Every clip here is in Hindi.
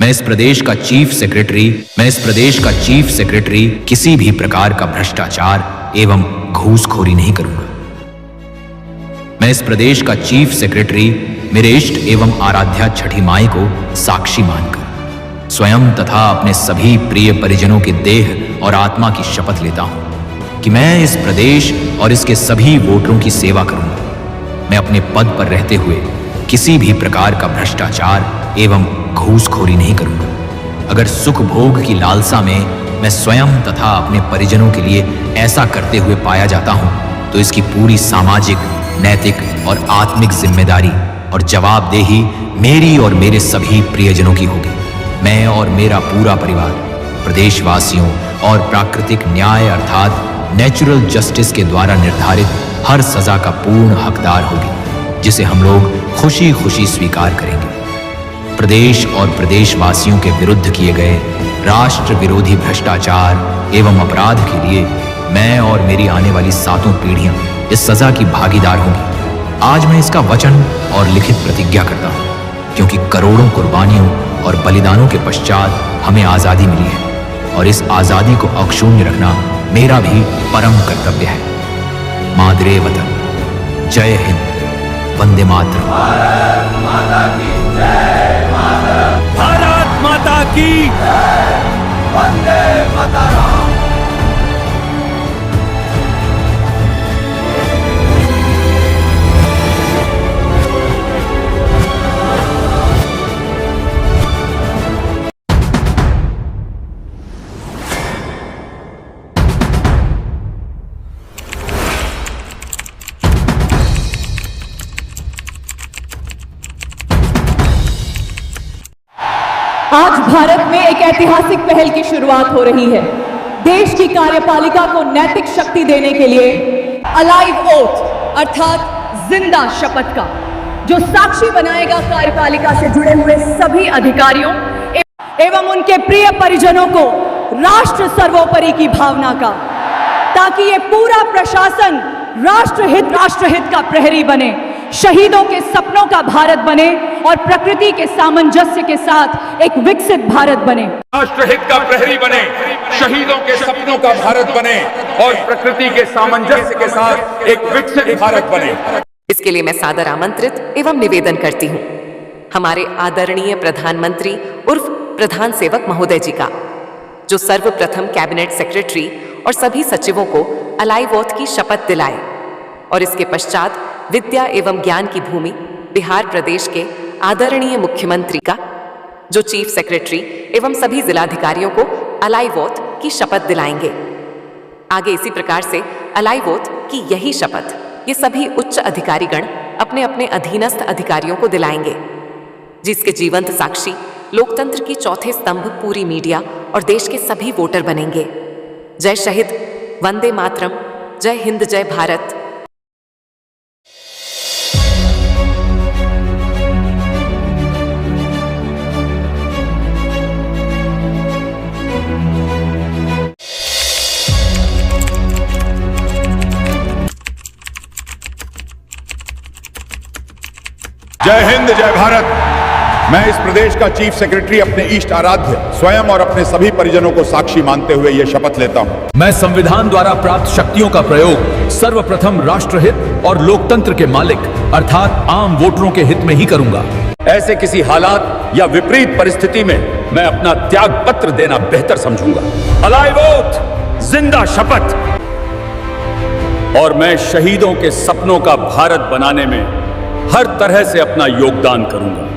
मैं इस प्रदेश का चीफ सेक्रेटरी किसी भी प्रकार का भ्रष्टाचार एवं घूसखोरी नहीं करूंगा। मैं इस प्रदेश का चीफ सेक्रेटरी मेरे इष्ट एवं आराध्या छठी माई को साक्षी मानकर स्वयं तथा अपने सभी प्रिय परिजनों के देह और आत्मा की शपथ लेता हूं कि मैं इस प्रदेश और इसके सभी वोटरों की सेवा करूंगा। मैं अपने पद पर रहते हुए किसी भी प्रकार का भ्रष्टाचार एवं घूसखोरी नहीं करूंगा। अगर सुख भोग की लालसा में मैं स्वयं तथा अपने परिजनों के लिए ऐसा करते हुए पाया जाता हूं तो इसकी पूरी सामाजिक, नैतिक और आत्मिक जिम्मेदारी और जवाबदेही मेरी और मेरे सभी प्रियजनों की होगी। मैं और मेरा पूरा परिवार प्रदेशवासियों और प्राकृतिक न्याय अर्थात नेचुरल जस्टिस के द्वारा निर्धारित हर सजा का पूर्ण हकदार होगी, जिसे हम लोग खुशी खुशी स्वीकार करेंगे। प्रदेश और प्रदेशवासियों के विरुद्ध किए गए राष्ट्र विरोधी भ्रष्टाचार एवं अपराध के लिए मैं और मेरी आने वाली 7 पीढ़ियां इस सजा की भागीदार होंगी। आज मैं इसका वचन और लिखित प्रतिज्ञा करता हूं, क्योंकि करोड़ों कुर्बानियों और बलिदानों के पश्चात हमें आजादी मिली है और इस आजादी को अक्षुण्ण रखना मेरा भी परम कर्तव्य है। मादरे वतन, जय हिंद, वंदे मातरम। भारत माता की जय, भारत माता की वंदे मातरम। आज भारत में एक ऐतिहासिक पहल की शुरुआत हो रही है। देश की कार्यपालिका को नैतिक शक्ति देने के लिए अलाइव ओथ अर्थात जिंदा शपथ का, जो साक्षी बनाएगा कार्यपालिका से जुड़े हुए सभी अधिकारियों एवं उनके प्रिय परिजनों को राष्ट्र सर्वोपरि की भावना का, ताकि ये पूरा प्रशासन राष्ट्रहित का प्रहरी बने, शहीदों के सपनों का भारत बने और प्रकृति के सामंजस्य के साथ एक विकसित भारत बने। राष्ट्रहित का प्रहरी बने, शहीदों के सपनों का भारत बने और प्रकृति के सामंजस्य के साथ एक विकसित भारत बने। इसके लिए मैं सादर आमंत्रित एवं निवेदन करती हूँ हमारे आदरणीय प्रधानमंत्री उर्फ प्रधान सेवक महोदय जी का, जो सर्वप्रथम कैबिनेट सेक्रेटरी और सभी सचिवों को अलाइव ओथ की शपथ दिलाए और इसके पश्चात विद्या एवं ज्ञान की भूमि बिहार प्रदेश के आदरणीय मुख्यमंत्री का, जो चीफ सेक्रेटरी एवं सभी जिलाधिकारियों को अलाइव ओथ की शपथ दिलाएंगे। आगे इसी प्रकार से अलाइव ओथ की यही शपथ ये सभी उच्च अधिकारीगण अपने अपने अधीनस्थ अधिकारियों को दिलाएंगे, जिसके जीवंत साक्षी लोकतंत्र की चौथे स्तंभ पूरी मीडिया और देश के सभी वोटर बनेंगे। जय शहीद, वंदे मातरम, जय हिंद, जय भारत। जय हिंद, जय भारत। मैं इस प्रदेश का चीफ सेक्रेटरी अपने इष्ट आराध्य स्वयं और अपने सभी परिजनों को साक्षी मानते हुए यह शपथ लेता हूं। मैं संविधान द्वारा प्राप्त शक्तियों का प्रयोग सर्वप्रथम राष्ट्रहित और लोकतंत्र के मालिक अर्थात आम वोटरों के हित में ही करूंगा। ऐसे किसी हालात या विपरीत परिस्थिति में मैं अपना त्याग पत्र देना बेहतर समझूंगा। अलाइव ओथ, जिंदा शपथ। और मैं शहीदों के सपनों का भारत बनाने में हर तरह से अपना योगदान करूंगा।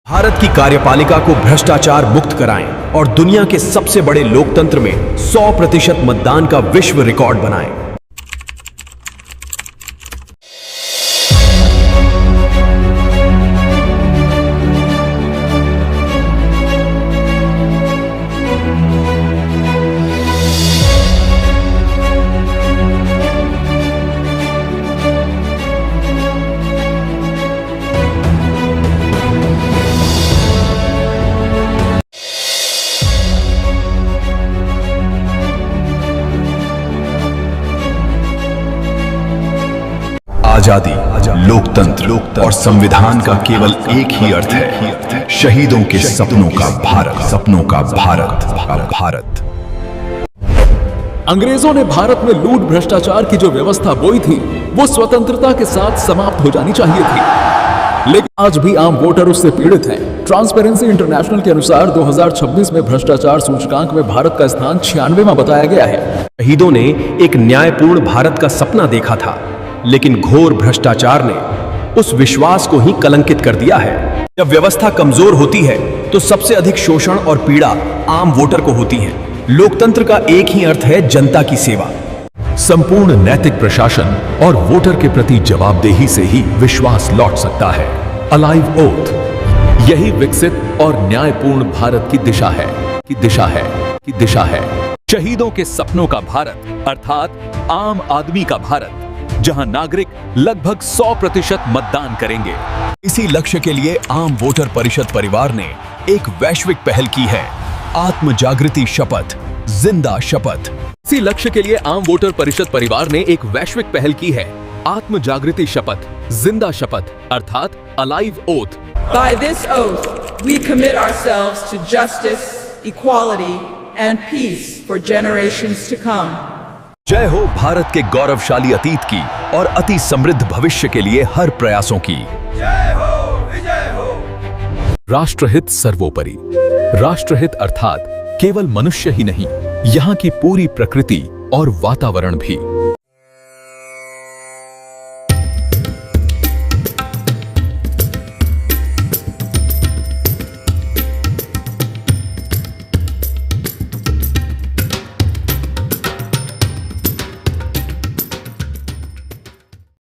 भारत की कार्यपालिका को भ्रष्टाचार मुक्त कराएं और दुनिया के सबसे बड़े लोकतंत्र में 100% मतदान का विश्व रिकॉर्ड बनाएं। आजादी, लोकतंत्र और संविधान का केवल एक ही अर्थ है, शहीदों के सपनों का भारत, सपनों का भारत। अंग्रेजों ने भारत में लूट भ्रष्टाचार की जो व्यवस्था बोई थी वो स्वतंत्रता के साथ समाप्त हो जानी चाहिए थी, लेकिन आज भी आम वोटर उससे पीड़ित हैं। ट्रांसपेरेंसी इंटरनेशनल के अनुसार 2026 में भ्रष्टाचार सूचकांक में भारत का स्थान 96वां बताया गया है। शहीदों ने एक न्यायपूर्ण भारत का सपना देखा था, लेकिन घोर भ्रष्टाचार ने उस विश्वास को ही कलंकित कर दिया है। जब व्यवस्था कमजोर होती है तो सबसे अधिक शोषण और पीड़ा आम वोटर को होती है। लोकतंत्र का एक ही अर्थ है जनता की सेवा। संपूर्ण नैतिक प्रशासन और वोटर के प्रति जवाबदेही से ही विश्वास लौट सकता है। अलाइव ओथ, यही विकसित और न्यायपूर्ण भारत की दिशा है। शहीदों के सपनों का भारत अर्थात आम आदमी का भारत, जहां नागरिक लगभग 100% मतदान करेंगे। इसी लक्ष्य के लिए आम वोटर परिषद परिवार ने एक वैश्विक पहल की है, आत्म जागृति शपथ, जिंदा शपथ। इसी लक्ष्य के लिए आम वोटर परिषद परिवार ने एक वैश्विक पहल की है, आत्म जागृति शपथ, जिंदा शपथ अर्थात alive oath. By this oath, we commit ourselves to justice, equality, and peace for generations to come. जय हो भारत के गौरवशाली अतीत की और अति समृद्ध भविष्य के लिए हर प्रयासों की। जय हो, विजय हो। राष्ट्रहित सर्वोपरि। राष्ट्रहित अर्थात केवल मनुष्य ही नहीं, यहाँ की पूरी प्रकृति और वातावरण भी।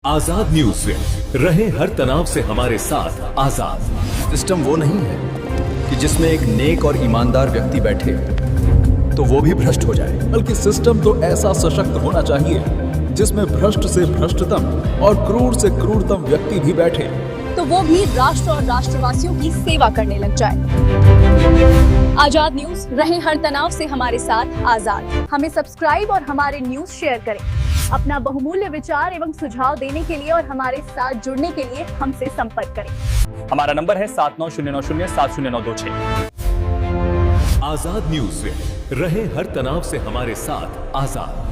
आजाद न्यूज से रहे हर तनाव से हमारे साथ आजाद। सिस्टम वो नहीं है कि जिसमें एक नेक और ईमानदार व्यक्ति बैठे तो वो भी भ्रष्ट हो जाए, बल्कि सिस्टम तो ऐसा सशक्त होना चाहिए जिसमें भ्रष्ट से भ्रष्टतम और क्रूर से क्रूरतम व्यक्ति भी बैठे, तो वो भी राष्ट्र और राष्ट्रवासियों की सेवा करने लग जाए। आजाद न्यूज, रहे हर तनाव से हमारे साथ आजाद। हमें सब्सक्राइब और हमारे न्यूज शेयर करें। अपना बहुमूल्य विचार एवं सुझाव देने के लिए और हमारे साथ जुड़ने के लिए हमसे संपर्क करें। हमारा नंबर है 7909070926। आजाद न्यूज से रहे हर तनाव से हमारे साथ आजाद।